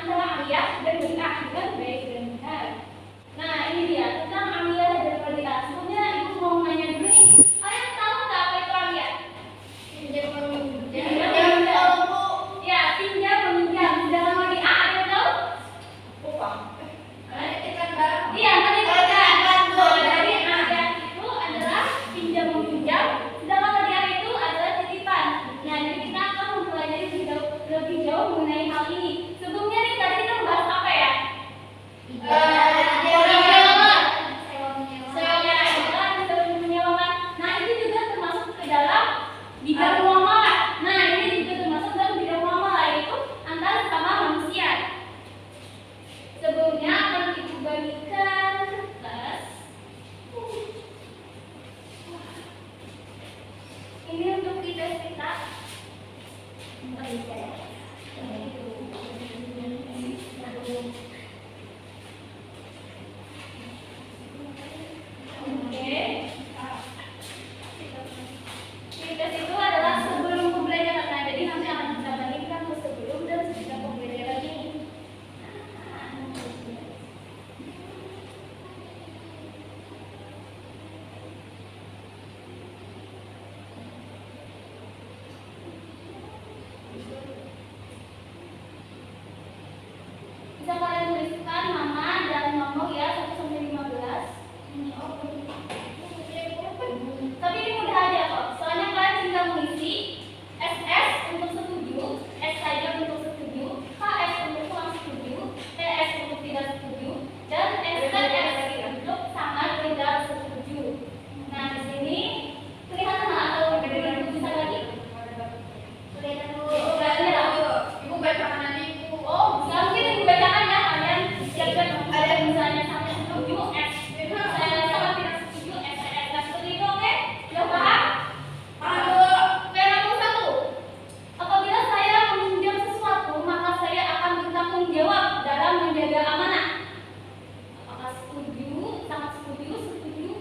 adalah Alia dan Bagi A dengan baik dan benar. Nah, ini dia tentang Alia dan Bagi A. Sebelumnya ibu mau nanya dulu nih, kalian tahu nggak apa itu Alia? Pinjam meminjam. Ya, pinjam meminjam. Sedangkan Bagi A ada yang tahu? Lupa. Iya, tadi kan. Jadi Alia itu adalah pinjam meminjam, sedangkan Bagi A itu adalah titipan. Nah, jadi kita akan mempelajari lebih jauh mengenai hal ini. Sebelumnya nih tadi kita membahas apa ya? Nah, itu juga termasuk ke dalam bidang muamalah. Nah, ini juga termasuk dalam bidang muamalah, yaitu antara sama manusia. Sebelumnya akan ibu bagikan kelas. Ini untuk kita. Tes itu adalah sebelum pembelajaran. Nah, jadi nanti akan kita bandingkan ke sebelum dan sesudah pembelajaran ini. Bisa kalian tuliskan nama dan nomor ya 1 sampai 15. Tapi ini mudah aja kok. Soalnya kalian tinggal mengisi SS untuk setuju, S saja untuk setuju, KS untuk kurang setuju, TS untuk tidak setuju, dan STS untuk sangat tidak setuju. Nah, di sini kelihatan nggak atau lebih bisa lagi? Kelihatan dulu. Ibu bacakan nanti. Oh, nggak mungkin ibu bacakan ya, kalian siapkan ada misalnya sampai setuju S. Saya sangat tidak setuju STS. Nah, seperti itu, oke? Sudah paham? Oke, nomor 1. Apabila saya meminjam sesuatu, maka saya akan bertanggung jawab dalam menjaga amanah. Apakah setuju, sangat setuju,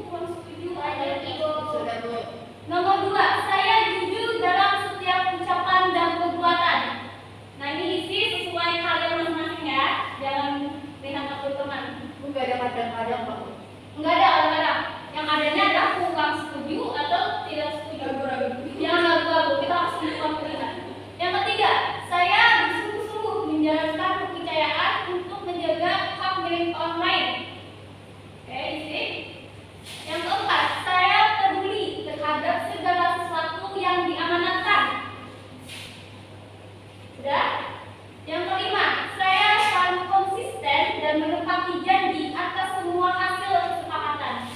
kurang setuju, ada yang ikut? Nomor 2, saya jujur dalam setiap ucapan dan perbuatan. Nah, ini isi sesuai kalian masing-masing ya. Jangan lihat satu teman. Enggak ada kadang-kadang, Pak. Enggak ada kadang-kadang. Yang adanya adalah kurang setuju atau tidak setuju. Jangan ragu-ragu, kita harus menentukan pilihan. Yang ketiga, saya bersungguh-sungguh menjalankan kepercayaan untuk menjaga hak milik orang lain. Oke, isi. Yang keempat, saya peduli terhadap segala sesuatu yang diamanatkan. Sudah? Yang kelima, saya selalu konsisten dan menepati janji atas semua hasil kesepakatan.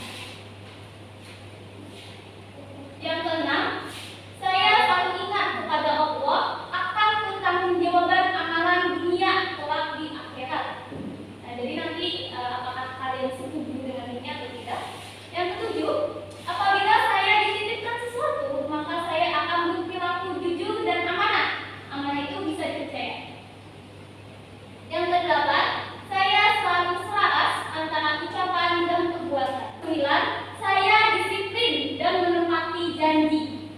Yang keenam, saya selalu ingat kepada Allah akan pertanggungjawaban amalan dunia kelak di akhirat. Nah, jadi nanti apakah kalian setuju dengan ini atau tidak? Yang ketujuh, apabila saya dititipkan sesuatu, maka saya akan berperilaku jujur dan amanah. Amanah itu bisa dipercaya. Yang kedelapan, saya selalu selaras antara ucapan dan perbuatan. 9, saya disiplin dan menepati janji.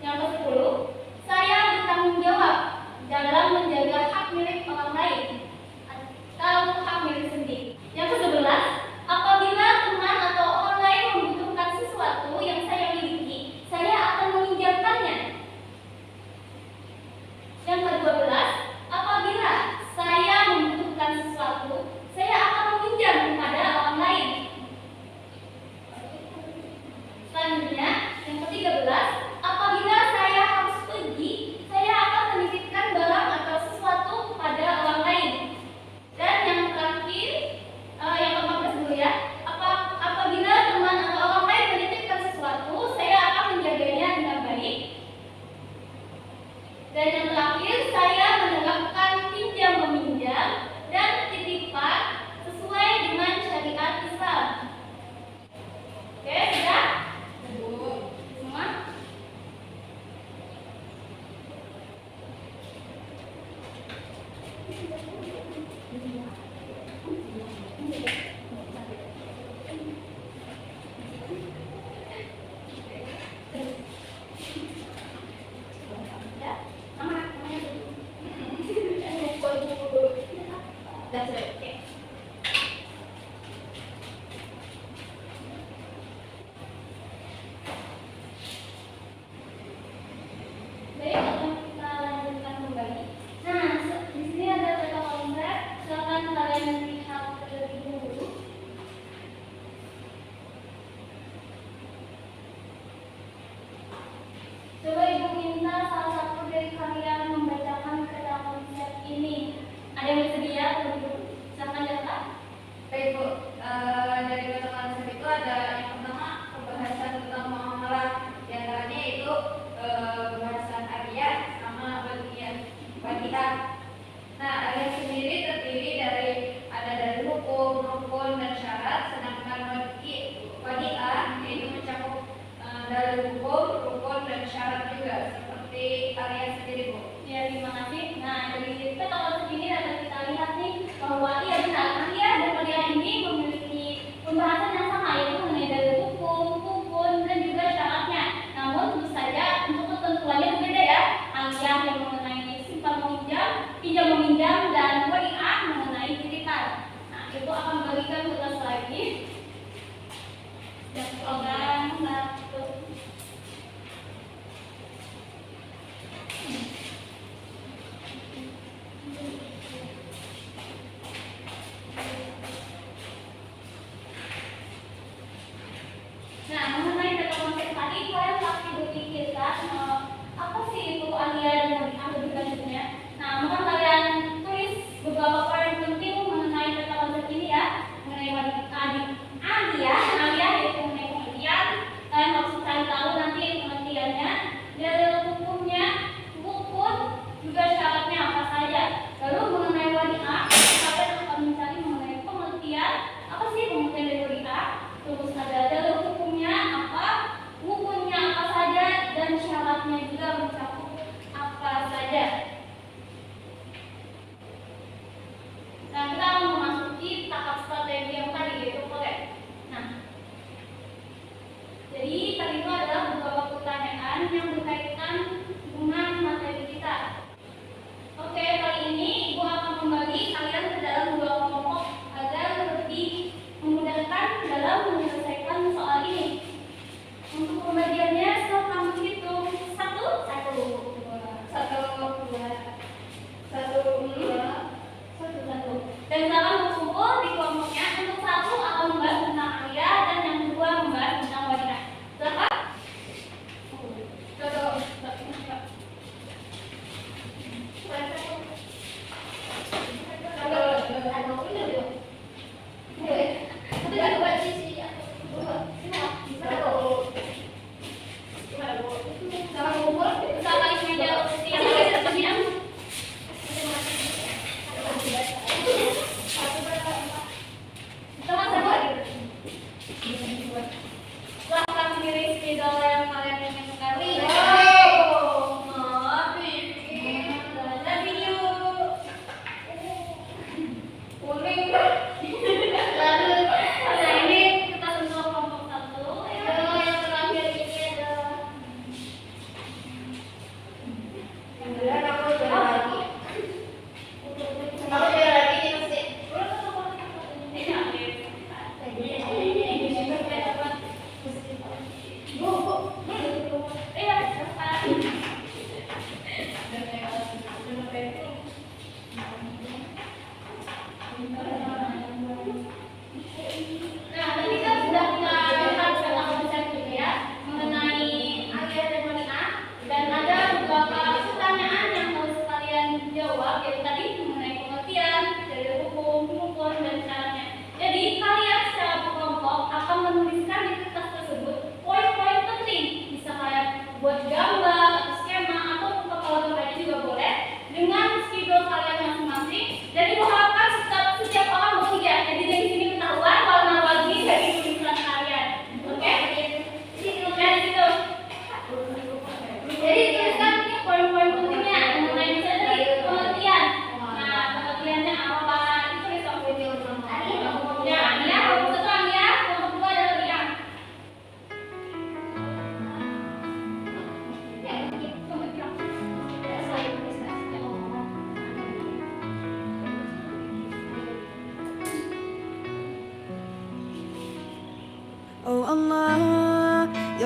Yang ke-10, saya bertanggung jawab dalam menjaga hak milik orang lain atau hak milik sendiri. Yang ke-11, apabila teman atau orang lain membutuhkan sesuatu yang saya miliki, saya akan meminjamkannya. Yang ke-12, apabila saya membutuhkan sesuatu, saya akan meminjam kepada orang lain. Selanjutnya, yang ke-13, apabila saya harus pergi, saya akan menitipkan barang atau sesuatu kepada orang lain. Dan yang terakhir, yang ke-14 dulu ya, apabila teman atau orang lain menitipkan sesuatu, saya akan menjaganya dengan baik. Dan yang terakhir, saya menerapkan pinjam meminjam dan titipan sesuai dengan syariat Islam. Oke, sudah? Semua? Ya, namanya dulu. That's it. Oke. Baik, akan kita lanjutkan kembali. Nah, di sini ada tata konsep. Silakan kalian lihat terlebih dahulu. Coba Ibu minta salah satu dari kalian membacakan tata konsep ini. Ada yang bersedia? Silakan daftar. Baik Bu, dari kata konsep itu ada yang pertama pembahasan tentang muamalah, di antaranya itu pembahasan Arya sama Wadiah. Nah, Arya sendiri terdiri dari hukum, rukun dan syarat, sedangkan Wadiah yaitu mencakup dari hukum, rukun dan syarat juga seperti Arya sendiri Bu. Ya, terima kasih. Nah, dari tata konsep ini dapat kita lihat nih bahwa iya benar, Arya dan Wadiah ini memiliki pembahasan yang sama, yaitu mengenai dari hukum, rukun dan juga syaratnya. Namun tentu saja untuk ketentuannya berbeda ya. Arya yang mengenai simpan meminjam, pinjam meminjam, dan Wadiah mengenai titipan. Nah, itu akan bagikan tugas lagi. Dan program satu. Nah, mengenai tata konsep tadi, kalian pasti berpikirkan apa sih itu Arya dan Wadiah lebih lanjutnya. Nah, maka kalian tulis beberapa poin penting mengenai tata konsep ini ya, mengenai Arya yaitu mengenai pengertian. Kalian harus cari tahu nanti pengertiannya, dari hukumnya, rukun, juga syaratnya apa saja. Lalu mengenai Wadiah, kalian akan mencari mengenai pengertian, apa sih pengertian dari Wadiah. Terus ada jalur hukumnya apa, rukunnya apa saja, dan syaratnya juga mencakup apa saja. Nah, kita akan memasuki tahap strategi yang tadi, yaitu proyek. Nah, jadi tadi itu adalah beberapa pertanyaan yang berkaitan dengan materi kita. Oke, kali ini Ibu akan membagi kalian ke dalam dua kelompok agar lebih memudahkan dalam menyelesaikan soal ini. Untuk pembagiannya silakan menghitung 1, 1. Dan sekarang berkumpul di kelompoknya. Untuk 1 akan membahas tentang Arya dan yang kedua membahas tentang Wadiah. Silakan. Silahkan pilih spidol yang kalian ingin sekali. Ada video. Nah, ini kita sentuh kelompok 1. Yang terakhir ini adalah nah, tadi kan sudah kita lihat tata konsep gitu ya mengenai Arya dan Wadiah, dan ada beberapa pertanyaan yang harus kalian jawab, yaitu tadi mengenai pengertian dari hukum, rukun, dan syaratnya. Jadi kalian secara berkelompok akan menuliskan di kertas tersebut poin-poin penting. Bisa kalian buat gambar atau skema atau kalau aja juga boleh dengan spidol kalian masing-masing. Dan Ibu harapkan setiap orang bertiga. Jadi dari sini ketahuan warna-warni dari tulisan kalian. Oke? Dari situ. Jadi tuliskan ini poin-poin pentingnya mengenai misalnya dari pengertian. Nah,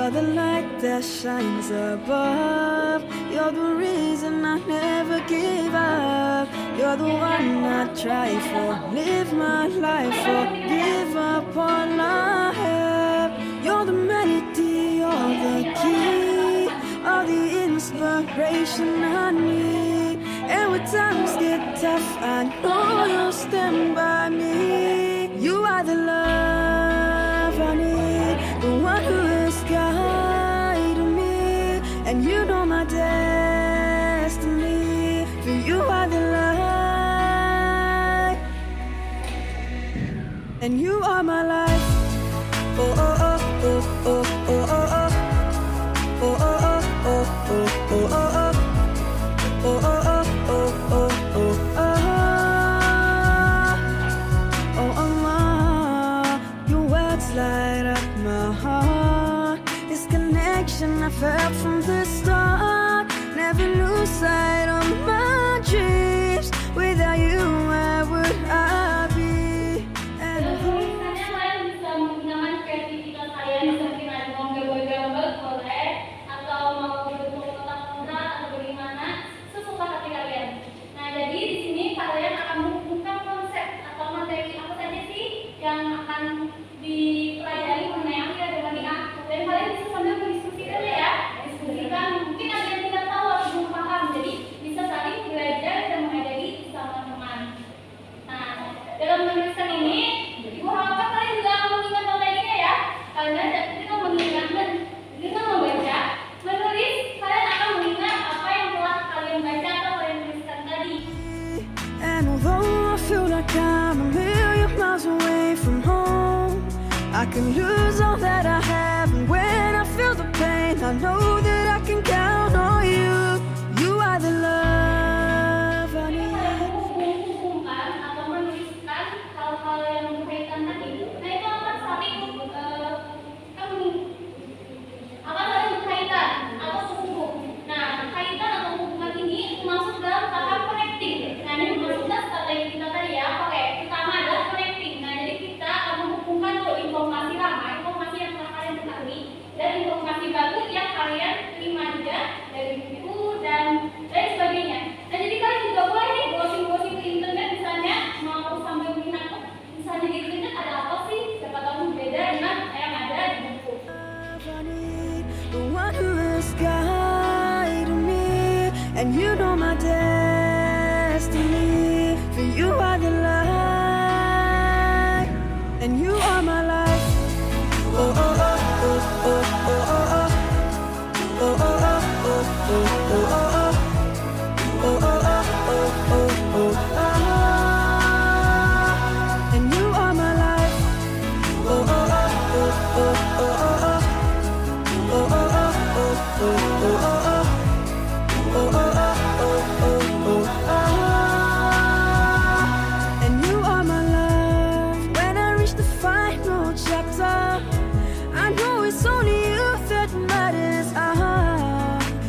You're the light that shines above. You're the reason I never give up. You're the one I try for, live my life for, give up all I have. You're the melody, you're the key, all the inspiration I need. And when times get tough, I know you'll stand by me. You are the love I need, the one who is guiding me. And you know my destiny, for you are the light, and you are my life. Oh, oh, oh, oh, oh, oh, oh, oh. Oh, oh, oh, oh, oh, oh, oh, oh. Oh, oh, oh, oh, oh, oh, oh. Oh, Allah, your words light up my heart. This connection I felt from the start. Never lose sight of my dreams. Without you, where would I be? And Misalnya kalian bisa menggunakan kreativitas kalian seperti mau gambar-gambar boleh, atau mau bentuk kotak kotak atau bagaimana sesuka hati kalian. Nah, jadi di sini kalian akan mengumpulkan konsep atau materi apa saja sih yang akan dipelajari mengenai akhirat dan bariah. Dan kalian bisa sambil berdiskusikan ya, diskusikan. Mungkin ada yang tidak tahu atau belum paham, jadi bisa saling belajar dan mengajari sama teman. Nah, dalam menuliskan ini, Ibu harapkan kalian juga akan mengingat materinya ya. Karena ketika mengingat dan dengan membaca, menulis, kalian akan mengingat apa yang telah kalian baca atau kalian tuliskan tadi. And although I feel like I'm a million miles away from home, I can lose all that I have. And when I feel the pain, I know that I can count on you. You are the love I Ketika need. kalian menghubungkan atau menuliskan hal-hal yang berkaitan tadi, nah itu akan saling berkaitan atau terhubung. Nah, kaitan atau hubungan ini masuk dalam tahap connecting. Nah, ini berarti strategi kita tadi ya. Oke, pertama adalah connecting. Nah, jadi kita akan menghubungkan informasi lama, informasi yang telah kalian ketahui, dan informasi baru yang kalian terima juga dari buku dan lain sebagainya. Nah, jadi kalian juga boleh nih browsing-browsing ke internet, misalnya mau sambil melihat misalnya di internet ada apa sih, siapa tahu beda dengan yang ada di buku. I need the one who is guiding me, and you know my destiny. For you are the light, and you are my life. Oh, oh, oh, oh, oh, oh, oh, oh. Oh, oh, oh, oh, oh, oh, oh, oh. Oh, oh, oh, oh, oh, oh, oh. And you are my life. Oh, oh, oh, oh, oh, oh, oh, oh. Oh, oh, oh, oh, oh, oh, oh, oh. Oh, oh, oh, oh, oh, oh, oh. And you are my love. When I reach the final chapter, I know it's only you that matters.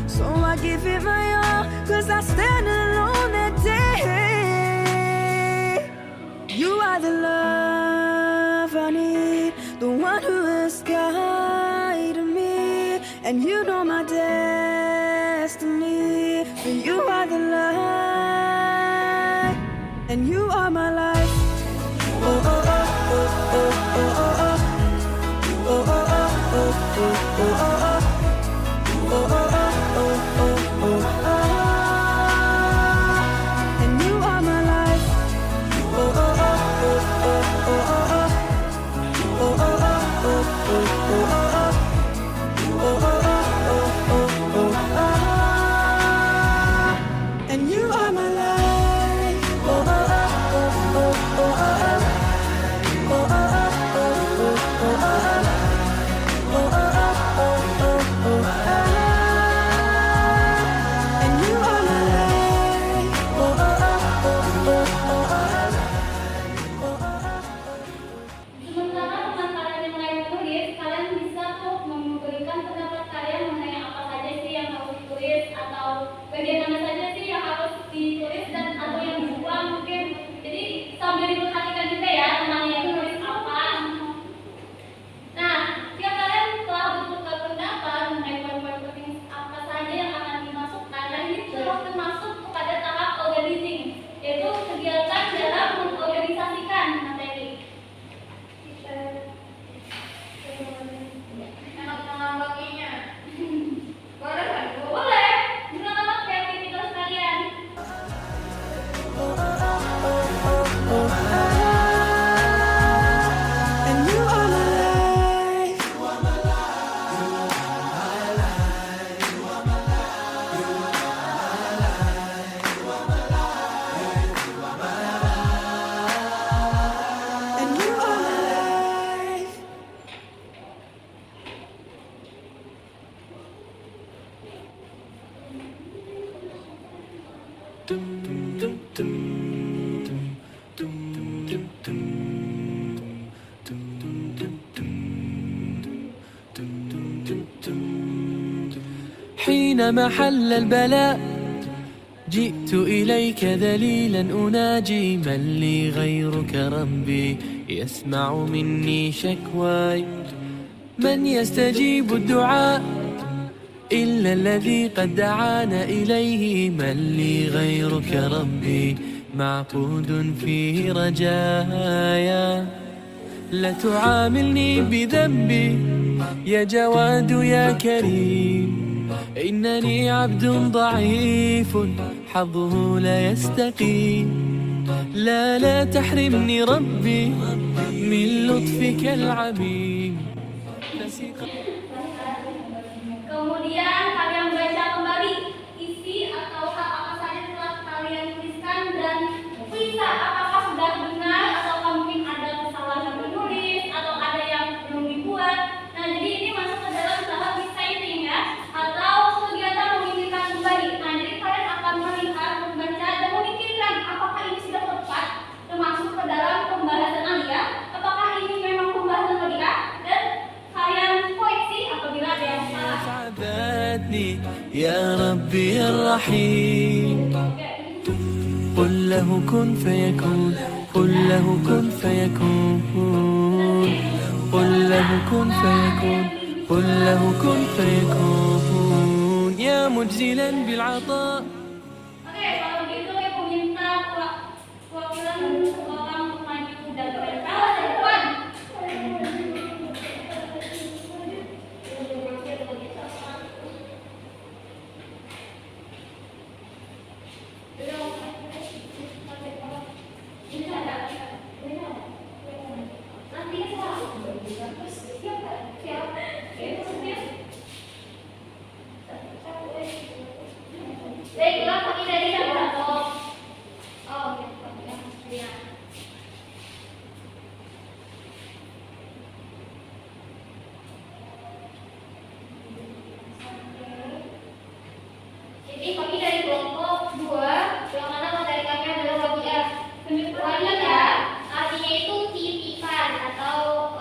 So I give it my all, 'cause I stand alone that day. You are the love I need, the one who is guiding me, and you know my destiny. For you are the light, and you are my life. Oh, oh, oh, oh, oh, oh, oh, oh. Oh, oh, oh, oh, oh, oh, oh, oh. Oh, oh, oh, oh, oh, oh, oh. And you are my life. Oh, oh, oh, oh, oh, oh, oh, oh. Oh, oh, oh, oh, oh, oh, oh, oh. Oh, oh, oh, oh, oh, oh, oh. And you are my life. Oh, oh, oh, oh, oh, oh, oh. Oh, oh, oh, oh, oh, oh, oh. Oh, oh, oh, حينما حل البلاء جئت إليك ذليلا أناجي من لي غيرك ربي يسمع مني شكواي من يستجيب الدعاء إلا الذي قد دعانا إليه من لي غيرك ربي معقود فيه رجايا لا تعاملني بذنبي يا جواد يا كريم إنني عبد ضعيف حظه لا يستقيم لا تحرمني ربي من لطفك العميم Kemudian kalian baca kembali isi atau hak apa saja telah kalian tuliskan dan periksa apakah sudah benar atau mungkin ada kesalahan menulis atau ada yang belum dibuat. Nah, jadi ini masuk ke dalam tahap reciting ya, atau kegiatan memikirkan kembali. Nah, jadi kalian akan melihat, membaca dan memikirkan apakah ini sudah tepat termasuk ke dalam pembahasan alia, apakah ini memang pembahasan alia, dan kalian koreksi apabila ada yang salah. سعدتني يا ربي الرحيم قل له كن فيكون قل له كن فيكون قل له كن فيكون قل له كن فيكون يا مجزلا بالعطاء. Oke, kalau gitu ibu minta perwakilan orang maju dan berkata depan. Baiklah, kami dari yang berapa? Oh, ya. Jadi kami dari kelompok 2, yang mana materi kami adalah wabiah. Wabiah artinya itu titipan atau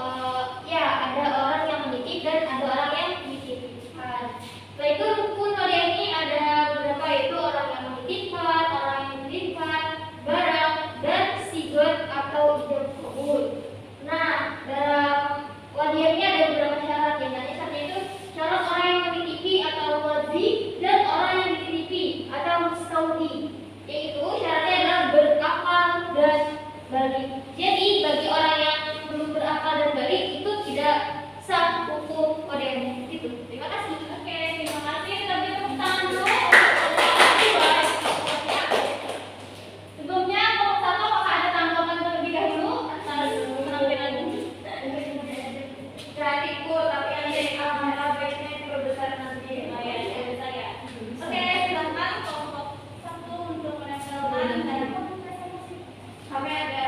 ya ada orang yang menitip dan ada orang yang dititipkan. Setelah itu rukun wabiah ini ada beberapa, yaitu orang yang menitipkan, orang yang dititipkan, barang, dan sigot atau ijab kabul. Nah, dalam wabiah ini ada beberapa syarat yang nanti satu itu syarat orang yang menitipi atau wadhi dan orang yang dititipi atau mustaudi, yaitu syaratnya adalah berakal dan balik. Jadi bagi orang yang belum berakal dan balik itu tidak sah hukum ODM itu. Terima kasih. Oke, terima kasih. Kita beri tepuk tangan dulu. Sebelumnya kelompok 1 apakah ada tanggapan terlebih dahulu? Kreatifku, tapi yang jadi alfabetnya diperbesar nanti. Oke, silakan kelompok 1 untuk menempelkan. Kami ada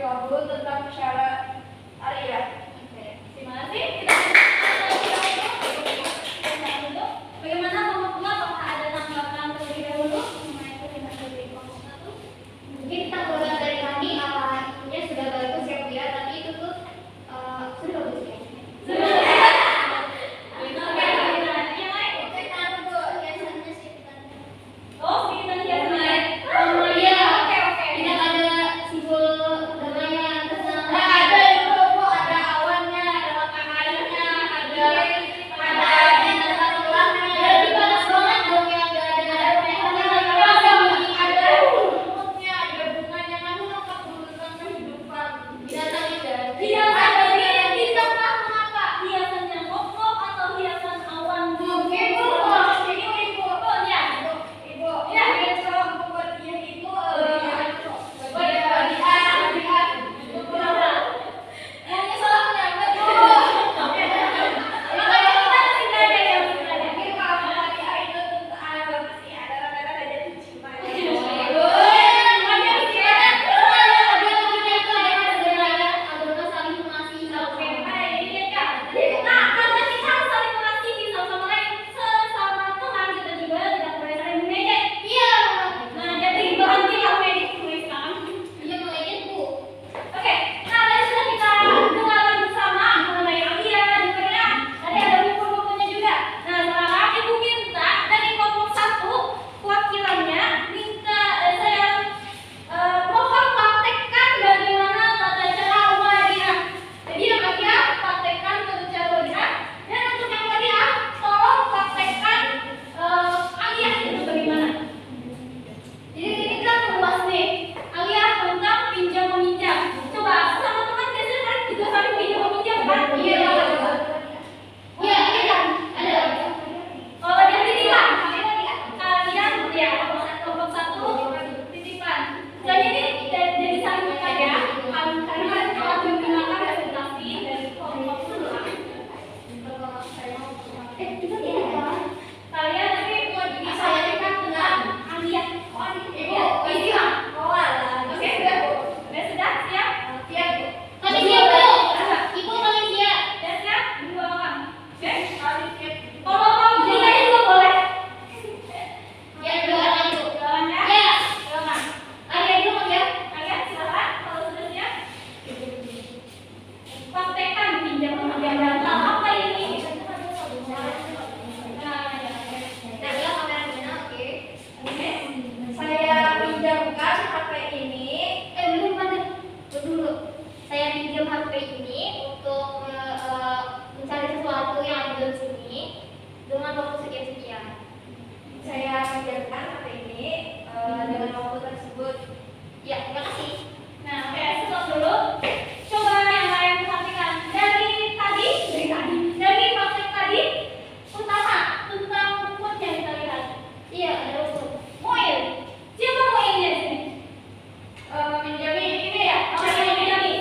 bergabung tentang syarat Arya. Terima kasih. Kita bagaimana kelompok 2? Apakah ada tanggapan terlebih dahulu? Mungkin tanggapan dari kami intinya sudah bagus ya Bu ya, tapi itu tuh sudah bagus ya. Oh, kita lihat Iya, tidak ada simbol damaian tentang Ada itu Bu, ada awannya, ada mataharinya, ada bintang tulangnya. berarti panas banget dong ya, nggak ada Ada rumputnya, ada bunganya, kan lengkap dulu tentang kehidupan. binatangnya nggak ada. hiasan ini bisa mengapa? Hiasannya pokok atau hiasan awan? Mungkin Bu, ini Bu. Oh ya. Ibu, ya kalau buat dia itu bagi-bagi itu berapa? Yang salah menyambat Bu. Makanya kita masih nggak ada yang sebenarnya. Mungkin kalau bagi itu tentang masih ada rada-rada jadi cinta. Nah, karena kita harus saling mengasihi satu sama lain sesama Tuhan, kita juga tidak boleh saling mengejek. Nah, jadi berhentilah mengejek mulai sekarang. Oke, nah tadi sudah kita dengarkan bersama mengenai Alia juga ya. Tadi ada buku-bukunya juga. Nah, sekarang Ibu minta dari kelompok 1 wakilannya minta saya mohon praktekkan bagaimana tata cara wadiah. Jadi yang Alia praktekkan tata cara wadiah, dan untuk yang wadiah tolong praktekkan Alia itu bagaimana. Jadi ini kan luas nih. Alia tentang pinjam meminjam. Coba sama teman biasanya kan juga saling pinjam meminjam kan? Kalau dia titipan, kalian ya kelompok 1 titipan. Jadi jadi saling bekerja. Karena telah menggunakan presentasi dari kelompok 2. Kalian tapi mau disampaikan tentang Alia. Ibu, isilah. Oke, sudah siap? Siap, Bu. Sudah siap? 2 orang. Oke? Kalau mau tinggalnya juga boleh. Jalan ya? Jalan. Kalian silakan kalau sudah siap. Praktekkan pinjam meminjam data. Apa ini? Saya pinjamkan HP ini. Saya pinjam HP ini untuk mencari sesuatu yang ada di sini dengan waktu sekian-sekian. Saya pinjamkan HP ini dengan waktu tersebut. Ya, terima kasih. Nah, oke, stop dulu. Coba yang lain perhatikan. Dari praktek tadi, utama tentang mood yang kita lihat. Iya, ada usul. Moil. Siapa moilnya di sini? Pinjamin ini ya. Oke, pinjami.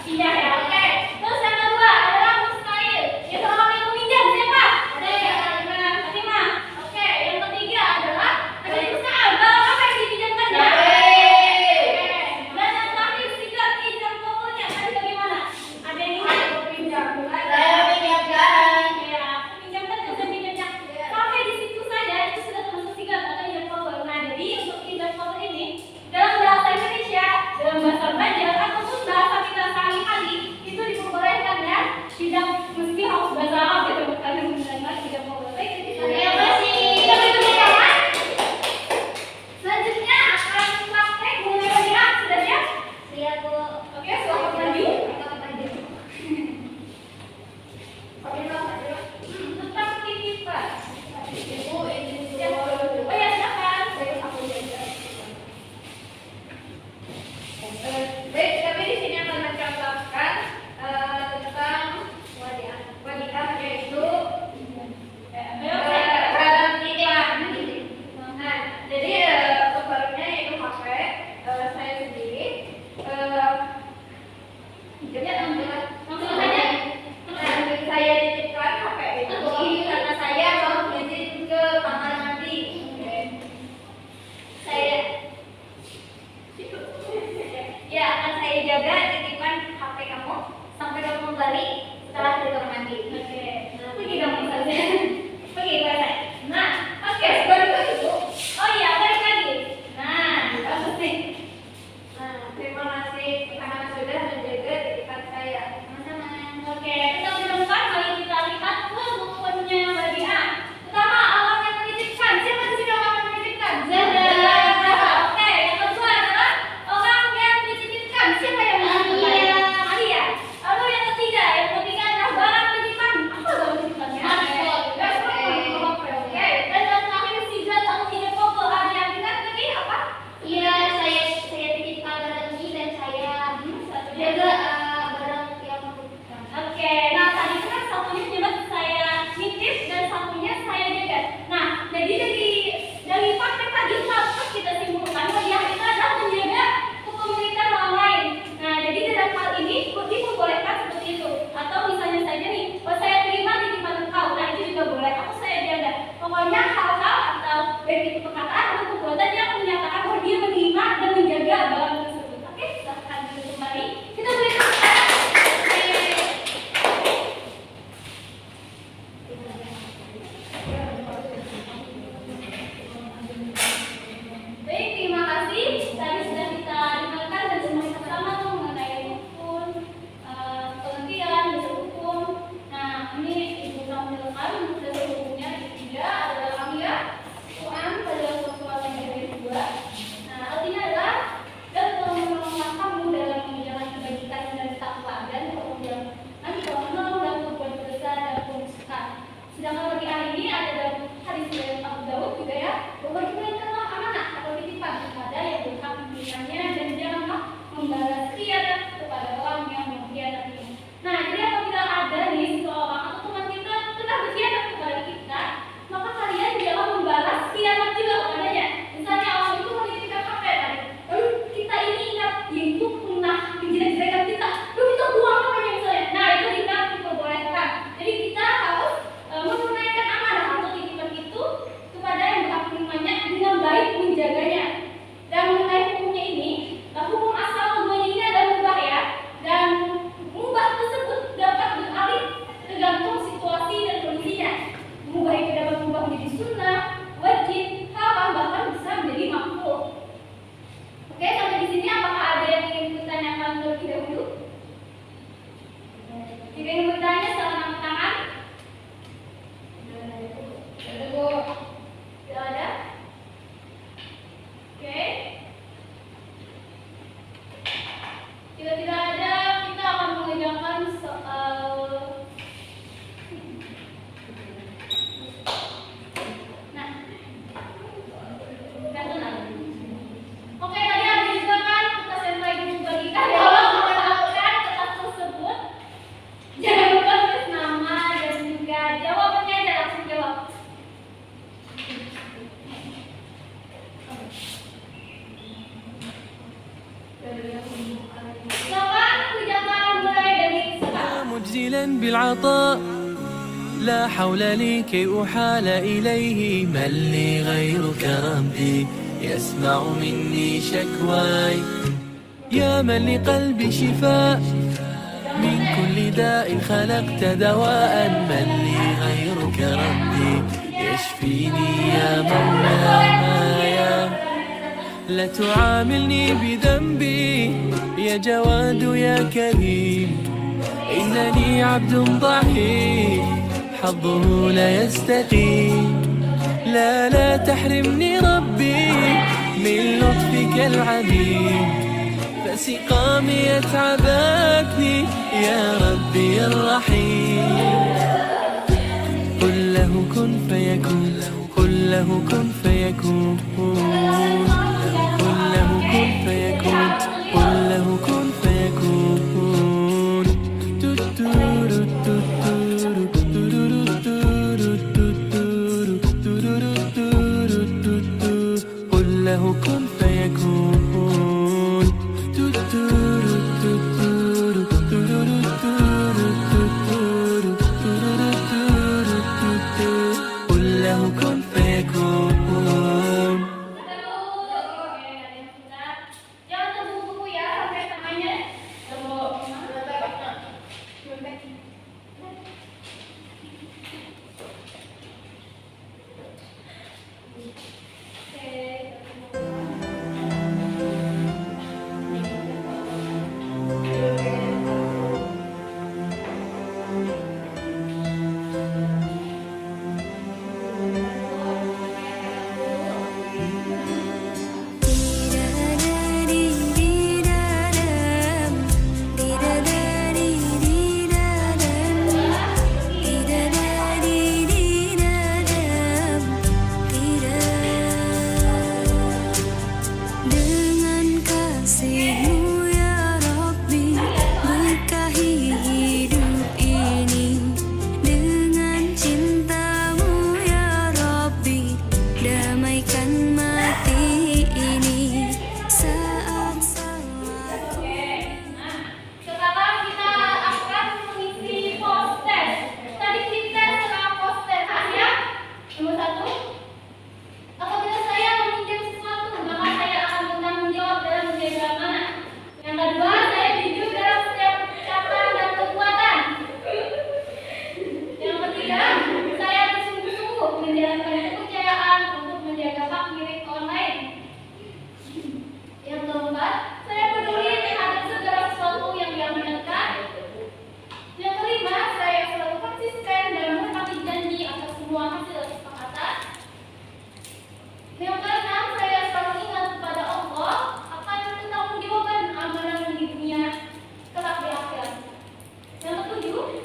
Pinjam ya. Oke. Terus yang kedua adalah mustahil. Itu orang yang meminjam siapa? Fatima. Oke. Yang ketiga adalah tadi perusahaan. Apa yang dipinjamkan ya? ini ada dalam hadis riwayat Abu Dawud juga ya, bahwa diberikanlah amanah atau titipan kepada yang berhak memilikannya dan janganlah membalas khianat kepada orang yang mengkhianati. Nah, jadi apabila ada nih seseorang atau teman kita telah berkhianat kepada kita, maka kalian jangan membalas khianat juga kepadanya. Misalnya orang itu menitipkan HP tadi, lalu kita ini ingat dia itu pernah menjelek-jelekan kita, lalu kita buang HP-nya misalnya. Nah, itu kita diperbolehkan. Jadi kita harus menunaikan amanah atau titipan itu kepada yang berhak menerimanya dengan baik menjaganya. Dan mengenai hukumnya ini, hukum asal keduanya ini adalah mubah ya, dan mubah tersebut dapat beralih tergantung situasi dan kondisinya. Mubah itu dapat berubah menjadi sunnah, wajib, haram, bahkan bisa menjadi makruh. Oke, sampai di sini apakah ada yang ingin ditanyakan terlebih dahulu? Jika ingin bertanya, silakan angkat tangan. Tidak ada? Oke. Jika tidak ada, kita akan mengerjakan soal personal. Oke, tadi ada juga kan tugas yang baik dibagikan. Kalau mendapatkan kertas tersebut, jangan lupa tulis nama dan juga jawabannya dan langsung jawab. Silakan kerjakan mulai dari sekarang. مجزلا بالعطاء لا حول لي كي أحال إليه من لي غيرك ربي يسمع مني شكواي يا من لقلبي شفاء من كل داء خلقت دواء من لي غيرك ربي يشفيني يا مولاي لا تعاملني بذنبي يا جواد يا كريم إنني عبد ضعيف حظه لا يستقيم لا تحرمني ربي من لطفك العليم فسقامي يتعبكني يا ربي الرحيم قل له كن فيكون قل له كن فيكون قل له كن فيكون قل له كن فيكون قل له كن فيكون قل له كن فيكون Jangan tunggu buku ya sampai tangannya.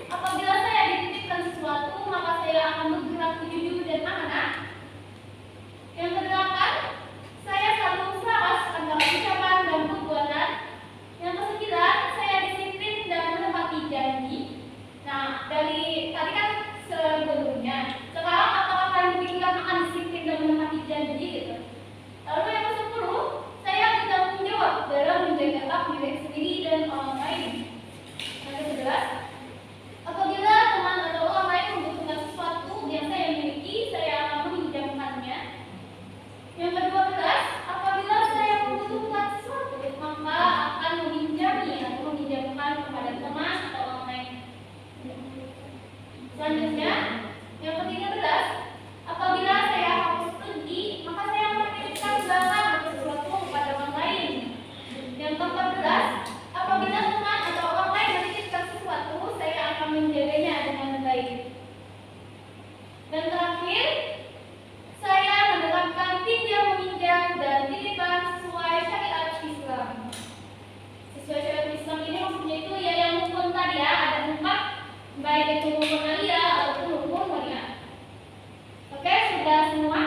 Apabila saya dititipkan sesuatu, maka saya akan bergerak menuju baik itu hukum alia ataupun hukum syariat. Oke, sudah semua